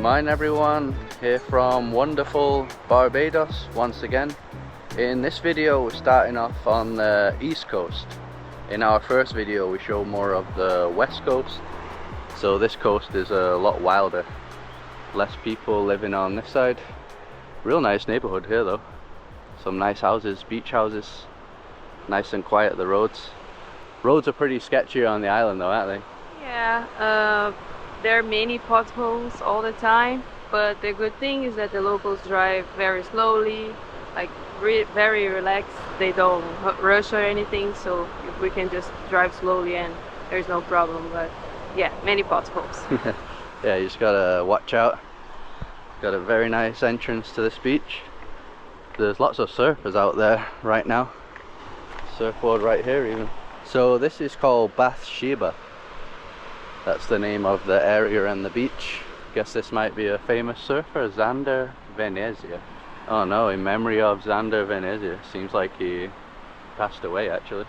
Morning everyone, here from wonderful Barbados once again. In this video we're starting off on the east coast. In our first video we showed more of the west coast, so this coast is a lot wilder. Less people living on this side. Real nice neighborhood here though. Some nice houses, beach houses. Nice and quiet, the roads. Roads are pretty sketchy on the island though, aren't they? Yeah, there are many potholes all the time, but the good thing is that the locals drive very slowly, like very relaxed. They don't rush or anything, so we can just drive slowly and there's no problem. But yeah, many potholes. Yeah, you just gotta watch out. Got a very nice entrance to this beach. There's lots of surfers out there right now. Surfboard right here even. So this is called Bathsheba. That's the name of the area and the beach. Guess this might be a famous surfer, Xander Venezia. Oh no, in memory of Xander Venezia. Seems like he passed away actually.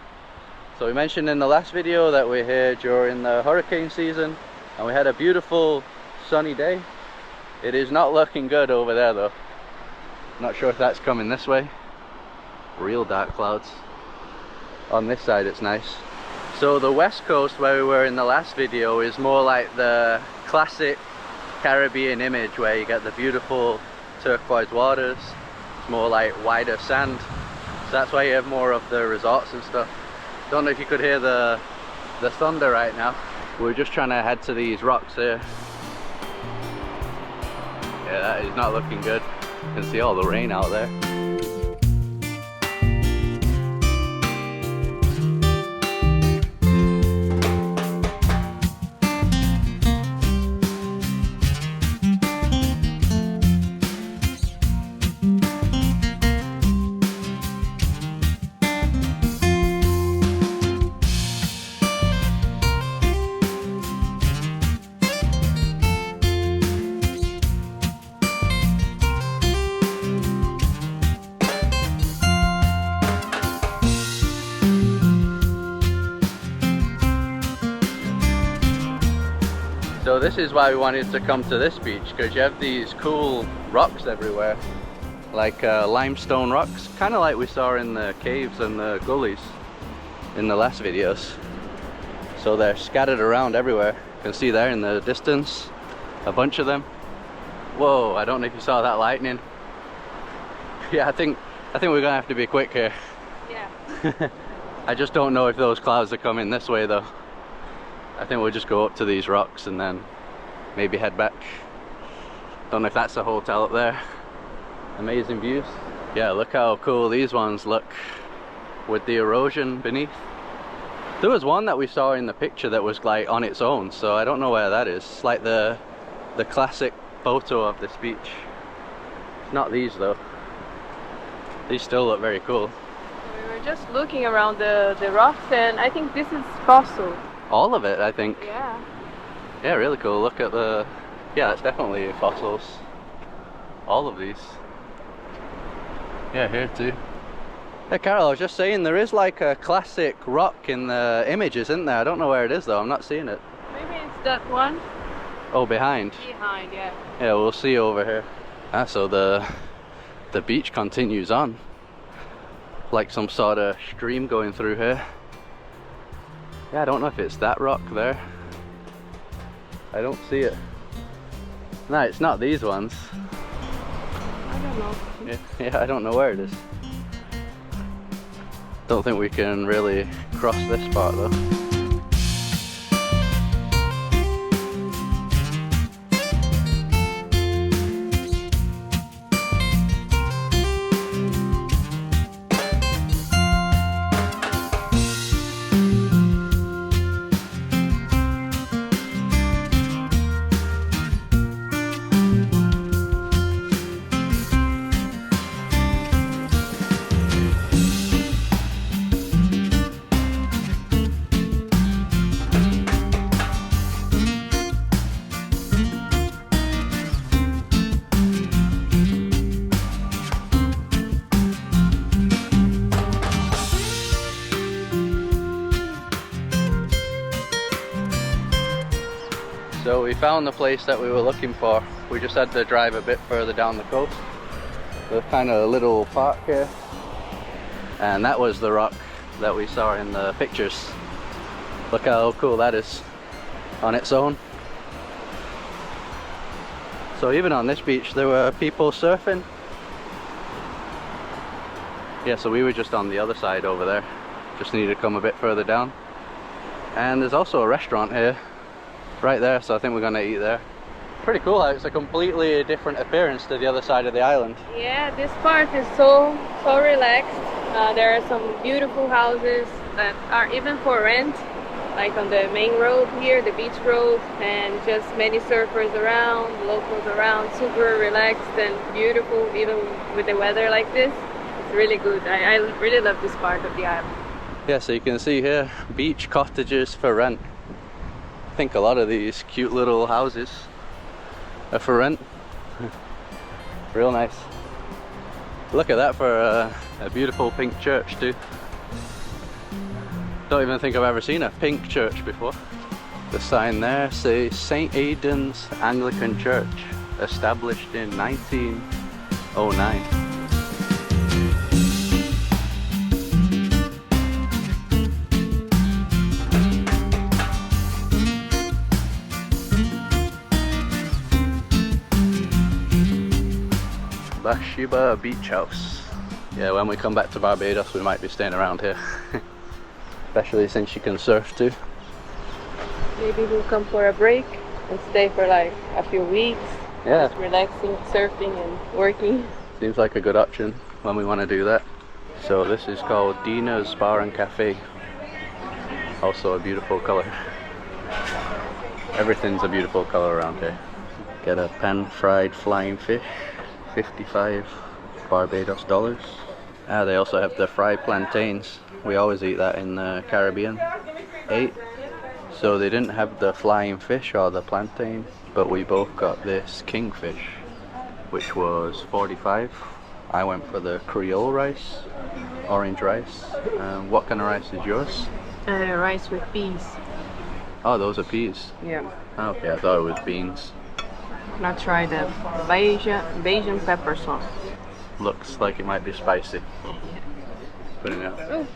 So we mentioned in the last video that we're here during the hurricane season and we had a beautiful sunny day. It is not looking good over there though. Not sure if that's coming this way. Real dark clouds. On this side it's nice. So the west coast where we were in the last video is more like the classic Caribbean image where you get the beautiful turquoise waters. It's more like wider sand. So that's why you have more of the resorts and stuff. Don't know if you could hear the thunder right now. We're just trying to head to these rocks here. Yeah, that is not looking good. You can see all the rain out there. So this is why we wanted to come to this beach, because you have these cool rocks everywhere, like limestone rocks, kind of like we saw in the caves and the gullies in the last videos. So they're scattered around everywhere. You can see there in the distance, a bunch of them. Whoa, I don't know if you saw that lightning. Yeah, I think we're gonna have to be quick here. Yeah. I just don't know if those clouds are coming this way though. I think we'll just go up to these rocks and then maybe head back. Don't know if that's a hotel up there. Amazing views. Yeah, look how cool these ones look with the erosion beneath. There was one that we saw in the picture that was like on its own, so I don't know where that is. It's like the classic photo of this beach. It's not these though. These still look very cool. We were just looking around the rocks and I think this is fossil. All of it, I think. Yeah. Yeah, really cool. Look at the... Yeah, that's definitely fossils. All of these. Yeah, here too. Hey Carol, I was just saying there is like a classic rock in the images, isn't there? I don't know where it is though, I'm not seeing it. Maybe it's that one. Oh, behind? Behind, yeah. Yeah, we'll see over here. Ah, so the beach continues on. Like some sort of stream going through here. Yeah, I don't know if it's that rock there. I don't see it. No, it's not these ones. I don't know. Yeah, I don't know where it is. Don't think we can really cross this part though. So we found the place that we were looking for. We just had to drive a bit further down the coast. There's kind of a little park here. And that was the rock that we saw in the pictures. Look how cool that is on its own. So even on this beach there were people surfing. Yeah, so we were just on the other side over there. Just needed to come a bit further down. And there's also a restaurant here, right there, so I think we're gonna eat there. Pretty cool how it's a completely different appearance to the other side of the island. Yeah, this part is so relaxed. There are some beautiful houses that are even for rent, like on the main road here, the beach road, and just many surfers around, locals around, super relaxed and beautiful, even with the weather like this. It's really good. I really love this part of the island. Yeah, so you can see here, beach cottages for rent. I think a lot of these cute little houses are for rent. Real nice. Look at that for a beautiful pink church too. Don't even think I've ever seen a pink church before. The sign there says St. Aidan's Anglican Church, established in 1909. Bashiba Beach House. Yeah, when we come back to Barbados we might be staying around here. Especially since you can surf too. Maybe we'll come for a break and stay for like a few weeks. Yeah. Just relaxing, surfing and working. Seems like a good option when we want to do that. So this is called Dinas Bar and Cafe. Also a beautiful colour. Everything's a beautiful colour around here. Get a pan-fried flying fish. 55 Barbados dollars. They also have the fried plantains. We always eat that in the Caribbean. 8. So they didn't have the flying fish or the plantain, but we both got this kingfish, which was 45. I went for the Creole rice, orange rice. What kind of rice is yours? Rice with peas. Oh, those are peas. Yeah. Okay, I thought it was beans. Now try the Bajan pepper sauce. Looks like it might be spicy. Putting it out.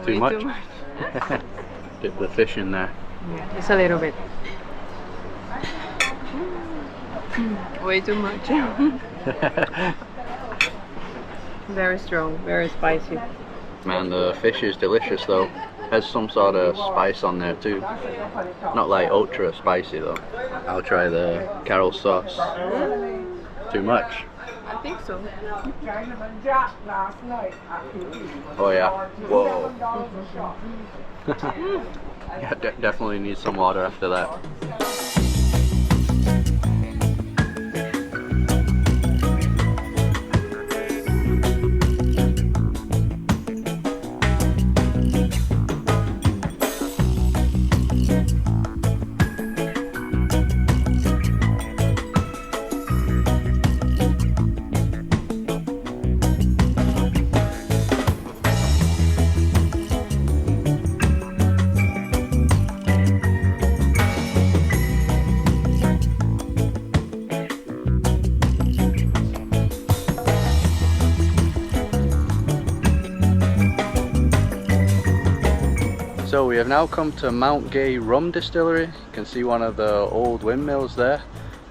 Too Way much? Too much. Dip the fish in there. Yeah, just a little bit. Way too much. Very strong, very spicy. Man, the fish is delicious though. Has some sort of spice on there too. Not like ultra spicy though. I'll try the Carol sauce. Too much? I think so. Oh yeah. Whoa. Yeah, definitely need some water after that. So we have now come to Mount Gay Rum Distillery. You can see one of the old windmills there.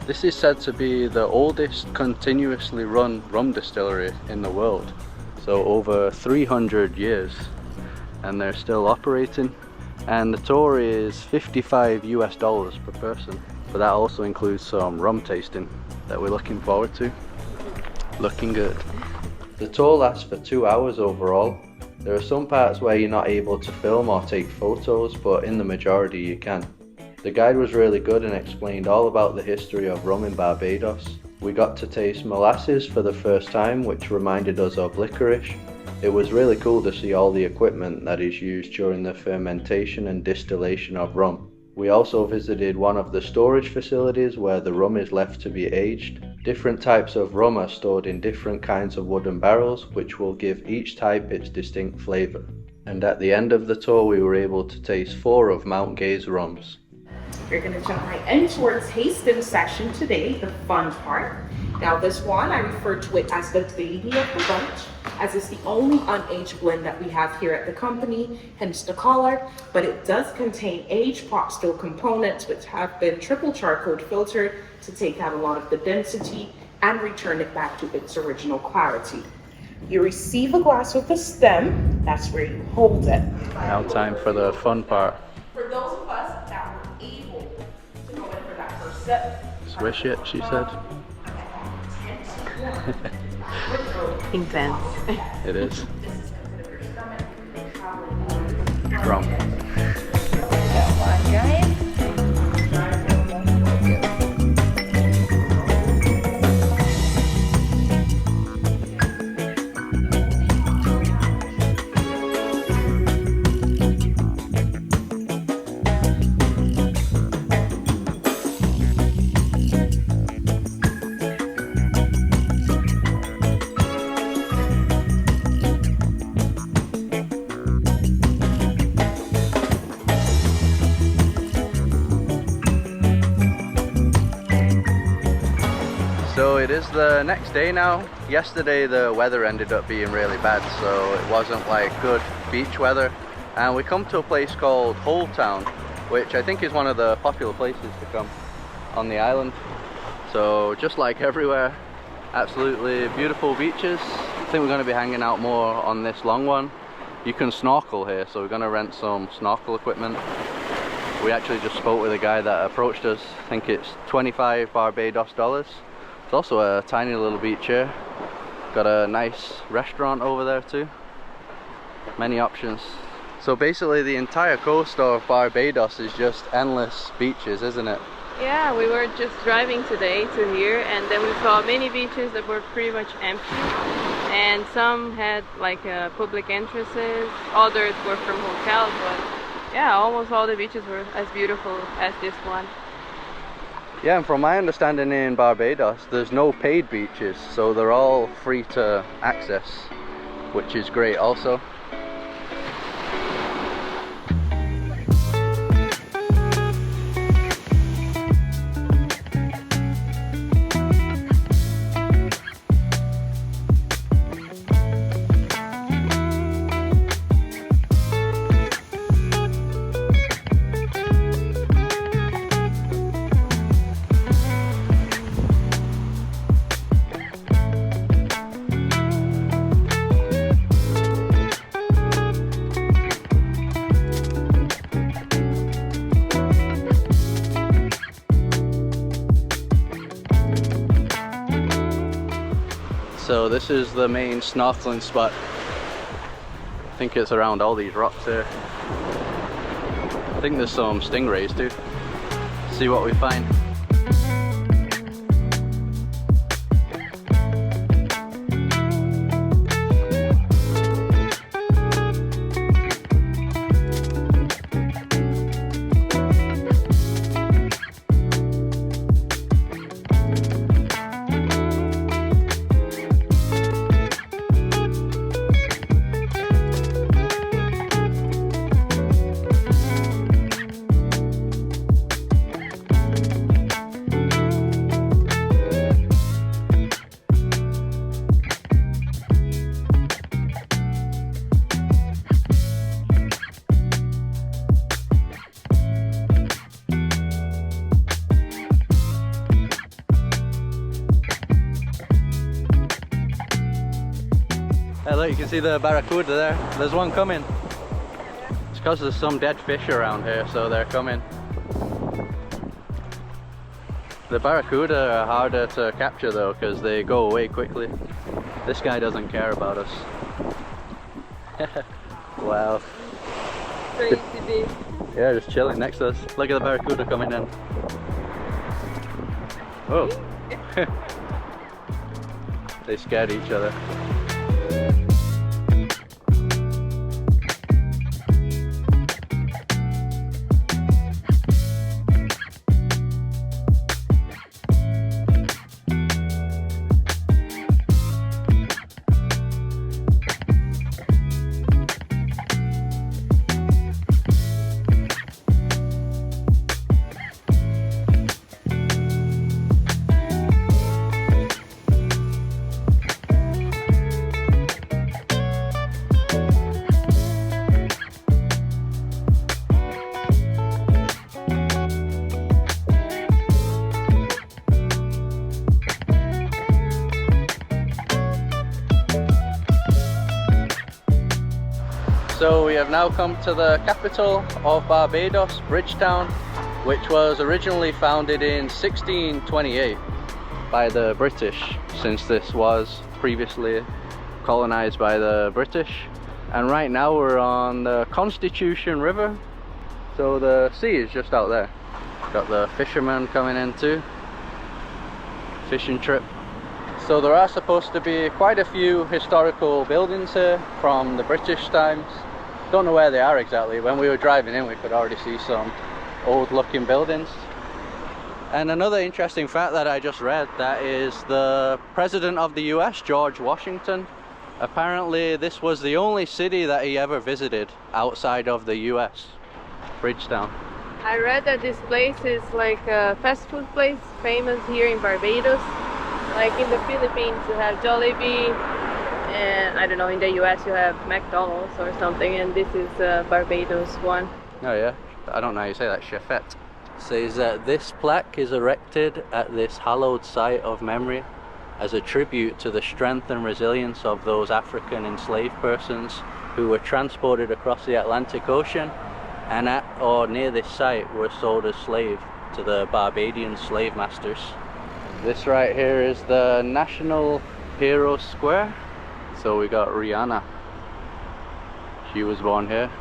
This is said to be the oldest continuously run rum distillery in the world. So over 300 years, and they're still operating. And the tour is $55 US per person. But that also includes some rum tasting that we're looking forward to. Looking good. The tour lasts for 2 hours overall. There are some parts where you're not able to film or take photos, but in the majority you can. The guide was really good and explained all about the history of rum in Barbados. We got to taste molasses for the first time, which reminded us of licorice. It was really cool to see all the equipment that is used during the fermentation and distillation of rum. We also visited one of the storage facilities where the rum is left to be aged. Different types of rum are stored in different kinds of wooden barrels, which will give each type its distinct flavour. And at the end of the tour we were able to taste 4 of Mount Gay's rums. We're going to jump right into our tasting session today, the fun part. Now this one, I refer to it as the baby of the bunch, as it's the only unaged blend that we have here at the company, hence the color, but it does contain aged pot still components which have been triple charcoal filtered to take out a lot of the density and return it back to its original clarity. You receive a glass with a stem, that's where you hold it. Now time for the fun part. For those of us that were able to go in for that first sip, Swish it, she said. Intense. It is. Rum. Come on, guys. So it is the next day now. Yesterday the weather ended up being really bad, so it wasn't like good beach weather. And we come to a place called Harbour Town, which I think is one of the popular places to come on the island. So just like everywhere, absolutely beautiful beaches. I think we're going to be hanging out more on this long one. You can snorkel here, so we're going to rent some snorkel equipment. We actually just spoke with a guy that approached us. I think it's 25 Barbados dollars. There's also a tiny little beach here. Got a nice restaurant over there too. Many options. So basically the entire coast of Barbados is just endless beaches, isn't it? Yeah, we were just driving today to here, and then we saw many beaches that were pretty much empty, and some had like public entrances, others were from hotels, but yeah, almost all the beaches were as beautiful as this one. Yeah, and from my understanding in Barbados, there's no paid beaches, so they're all free to access, which is great also. So this is the main snorkeling spot. I think it's around all these rocks here. I think there's some stingrays too. See what we find. Hey look, you can see the barracuda there. There's one coming. It's because there's some dead fish around here, so they're coming. The barracuda are harder to capture though, because they go away quickly. This guy doesn't care about us. Wow. Crazy big. Yeah, just chilling next to us. Look at the barracuda coming in. Oh. They scared each other. So we have now come to the capital of Barbados, Bridgetown, which was originally founded in 1628 by the British, since this was previously colonized by the British. And right now we're on the Constitution River, so the sea is just out there. Got the fishermen coming in too, fishing trip. So there are supposed to be quite a few historical buildings here from the British times. Don't know where they are exactly. When we were driving in we could already see some old looking buildings. And another interesting fact that I just read, that is the President of the US, George Washington, apparently this was the only city that he ever visited outside of the US, Bridgetown. I read that this place is like a fast food place famous here in Barbados. Like in the Philippines you have Jollibee, and I don't know, in the US you have McDonald's or something, and this is Barbados one. Oh yeah, I don't know how you say that, Chefette. Says that this plaque is erected at this hallowed site of memory as a tribute to the strength and resilience of those African enslaved persons who were transported across the Atlantic Ocean and at or near this site were sold as slaves to the Barbadian slave masters. This right here is the National Hero Square. So we got Rihanna. She was born here.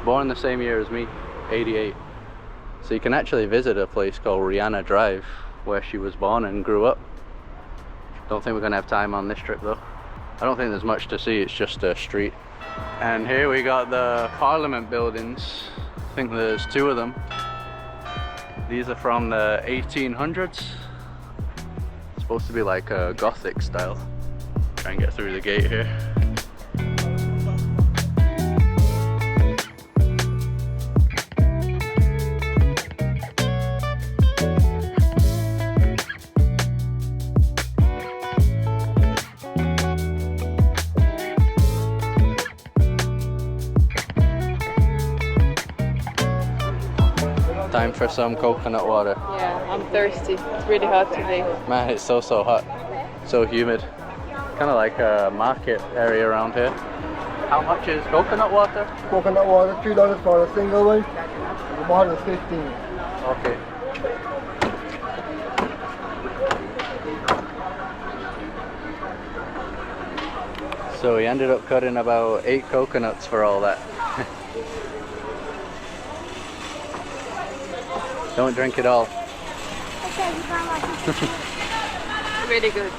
Born the same year as me, 88. So you can actually visit a place called Rihanna Drive where she was born and grew up. Don't think we're gonna have time on this trip though. I don't think there's much to see, it's just a street. And here we got the Parliament buildings. I think there's two of them. These are from the 1800s. It's supposed to be like a Gothic style. Try and get through the gate here. Time for some coconut water. Yeah, I'm thirsty. It's really hot today. Man, it's so hot. So humid. Kind of like a market area around here. How much is coconut water? Coconut water, $3 for a single one. The bottle is 15. Okay. So we ended up cutting about 8 coconuts for all that. Don't drink it all. Really good.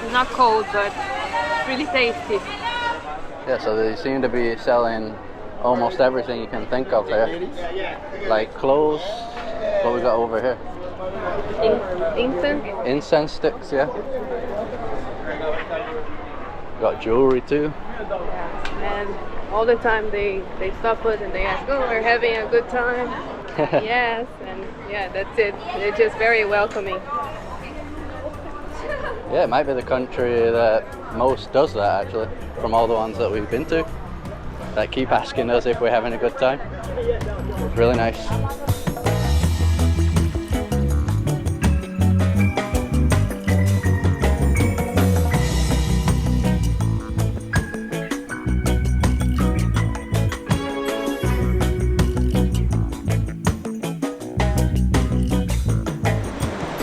It's not cold, but really tasty. Yeah, so they seem to be selling almost everything you can think of here. Like clothes. What we got over here? Incense? Incense sticks, yeah. Got jewelry too. Yeah, and all the time they stop us and they ask, oh, we're having a good time. Yes, and yeah, that's it. They're just very welcoming. Yeah, it might be the country that most does that actually, from all the ones that we've been to, that keep asking us if we're having a good time. It's really nice.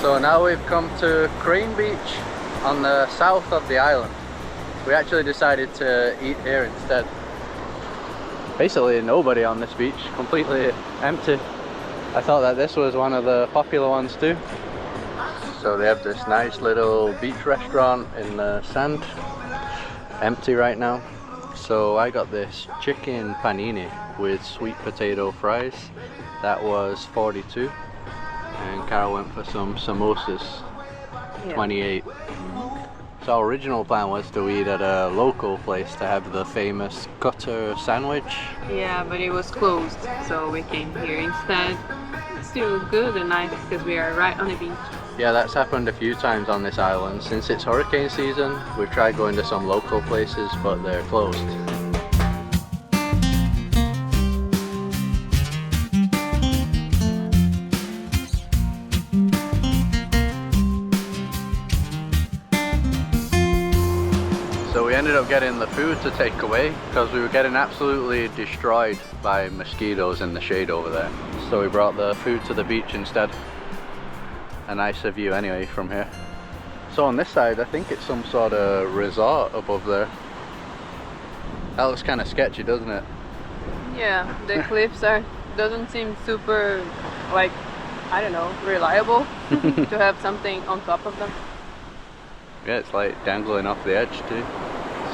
So now we've come to Crane Beach on the south of the island. We actually decided to eat here instead. Basically nobody on this beach, completely empty. I thought that this was one of the popular ones too. So they have this nice little beach restaurant in the sand, empty right now. So I got this chicken panini with sweet potato fries. That was 42. And Carol went for some samosas, 28. So our original plan was to eat at a local place to have the famous cutter sandwich. Yeah, but it was closed, so we came here instead. It's still good and nice because we are right on the beach. Yeah, that's happened a few times on this island. Since it's hurricane season, we've tried going to some local places, but they're closed. So we ended up about getting the food to take away because we were getting absolutely destroyed by mosquitoes in the shade over there. So we brought the food to the beach instead. A nicer view anyway from here. So on this side, I think it's some sort of resort above there. That looks kind of sketchy, doesn't it? Yeah, the cliffs doesn't seem super, like, I don't know, reliable to have something on top of them. Yeah, it's like dangling off the edge too.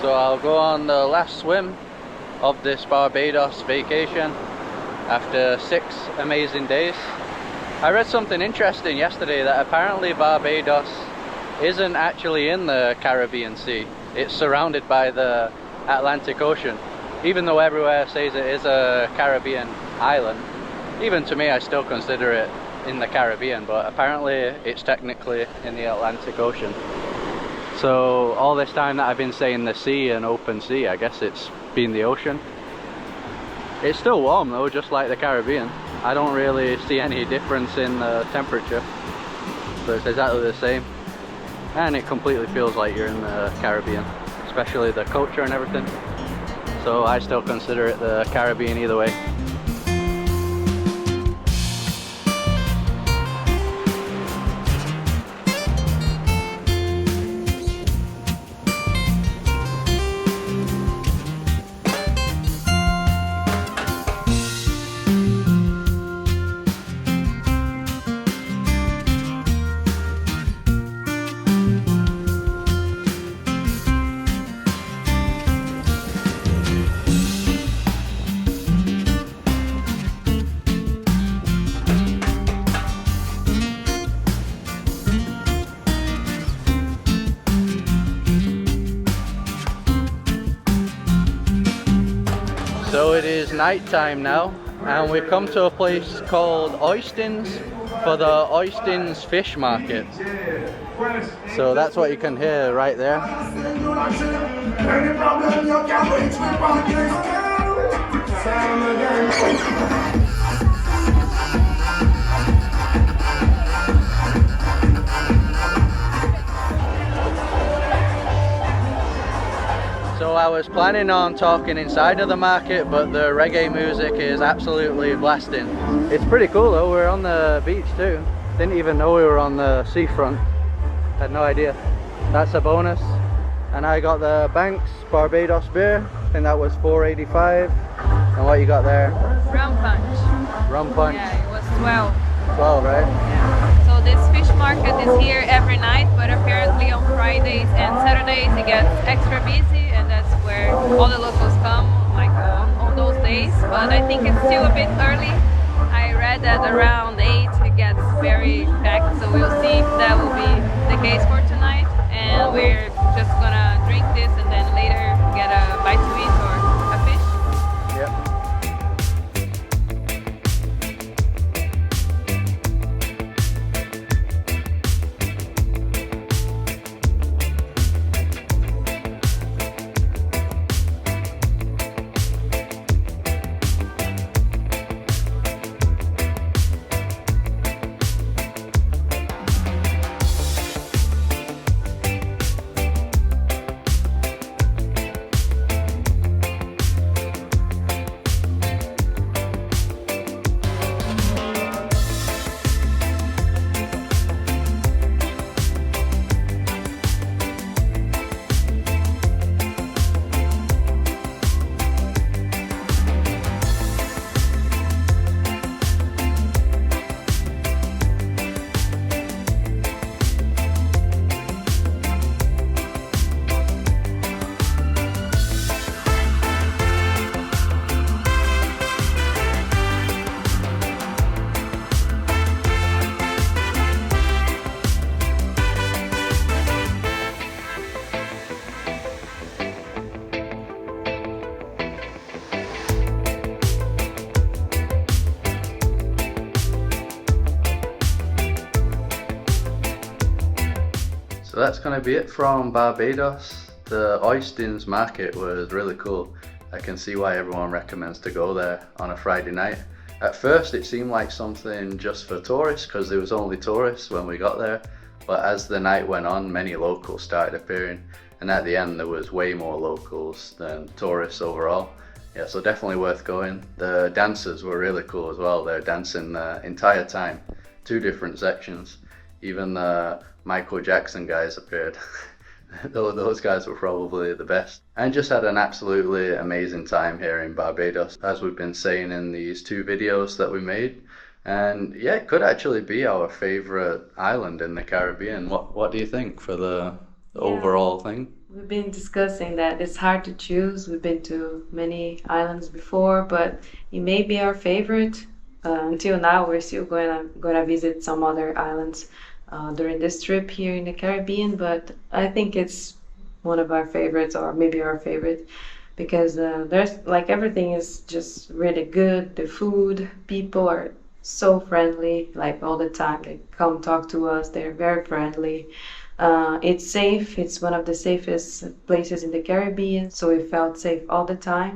So I'll go on the last swim of this Barbados vacation after 6 amazing days. I read something interesting yesterday that apparently Barbados isn't actually in the Caribbean Sea. It's surrounded by the Atlantic Ocean. Even though everywhere says it is a Caribbean island, even to me I still consider it in the Caribbean, but apparently it's technically in the Atlantic Ocean. So all this time that I've been saying the sea and open sea, I guess it's been the ocean. It's still warm though, just like the Caribbean. I don't really see any difference in the temperature, so it's exactly the same. And it completely feels like you're in the Caribbean, especially the culture and everything. So I still consider it the Caribbean either way. So it is night time now, and we've come to a place called Oystins for the Oystins fish market. So that's what you can hear right there. So I was planning on talking inside of the market, but the reggae music is absolutely blasting. It's pretty cool though, we're on the beach too. Didn't even know we were on the seafront. Had no idea. That's a bonus. And I got the Banks Barbados beer. I think that was $4.85. And what you got there? Rum punch. Rum punch. Yeah, it was 12. 12, right? Yeah. So this fish market is here every night, but apparently on Fridays and Saturdays it gets extra busy, and that's where all the locals come, like on those days. But I think it's still a bit early. I read that around 8 it gets very packed, so we'll see if that will be the case for tonight. And we're just gonna drink this and then later get a bite to eat or a fish. Yep. So that's going to be it from Barbados. The Oystins market was really cool. I can see why everyone recommends to go there on a Friday night. At first it seemed like something just for tourists because there was only tourists when we got there, but as the night went on many locals started appearing, and at the end there was way more locals than tourists overall. Yeah, so definitely worth going. The dancers were really cool as well. They're dancing the entire time, 2 different sections. Even the Michael Jackson guys appeared. Those guys were probably the best. And just had an absolutely amazing time here in Barbados, as we've been saying in these 2 videos that we made. And yeah, it could actually be our favorite island in the Caribbean. What do you think for the overall thing? We've been discussing that it's hard to choose. We've been to many islands before, but it may be our favorite. Until now, we're still gonna visit some other islands during this trip here in the Caribbean, but I think it's one of our favorites, or maybe our favorite, because there's like everything is just really good. The food, people are so friendly, like all the time. They come talk to us. They're very friendly. It's safe. It's one of the safest places in the Caribbean, so we felt safe all the time.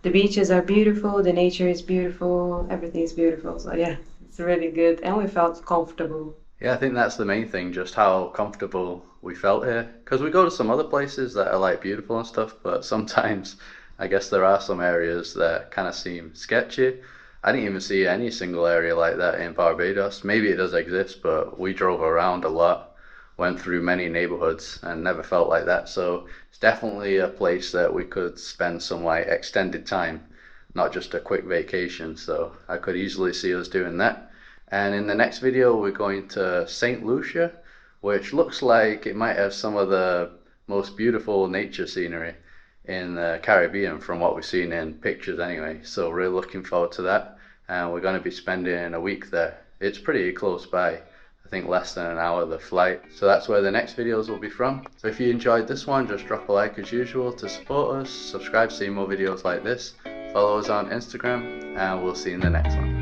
The beaches are beautiful, the nature is beautiful, everything is beautiful. So yeah, it's really good, and we felt comfortable. Yeah, I think that's the main thing, just how comfortable we felt here. Because we go to some other places that are like beautiful and stuff, but sometimes I guess there are some areas that kind of seem sketchy. I didn't even see any single area like that in Barbados. Maybe it does exist, but we drove around a lot, went through many neighborhoods, and never felt like that. So it's definitely a place that we could spend some like extended time, not just a quick vacation. So I could easily see us doing that. And in the next video, we're going to St. Lucia, which looks like it might have some of the most beautiful nature scenery in the Caribbean from what we've seen in pictures anyway. So really looking forward to that. And we're going to be spending a week there. It's pretty close by. I think less than an hour the flight. So that's where the next videos will be from. So if you enjoyed this one, just drop a like as usual to support us. Subscribe to see more videos like this. Follow us on Instagram, and we'll see you in the next one.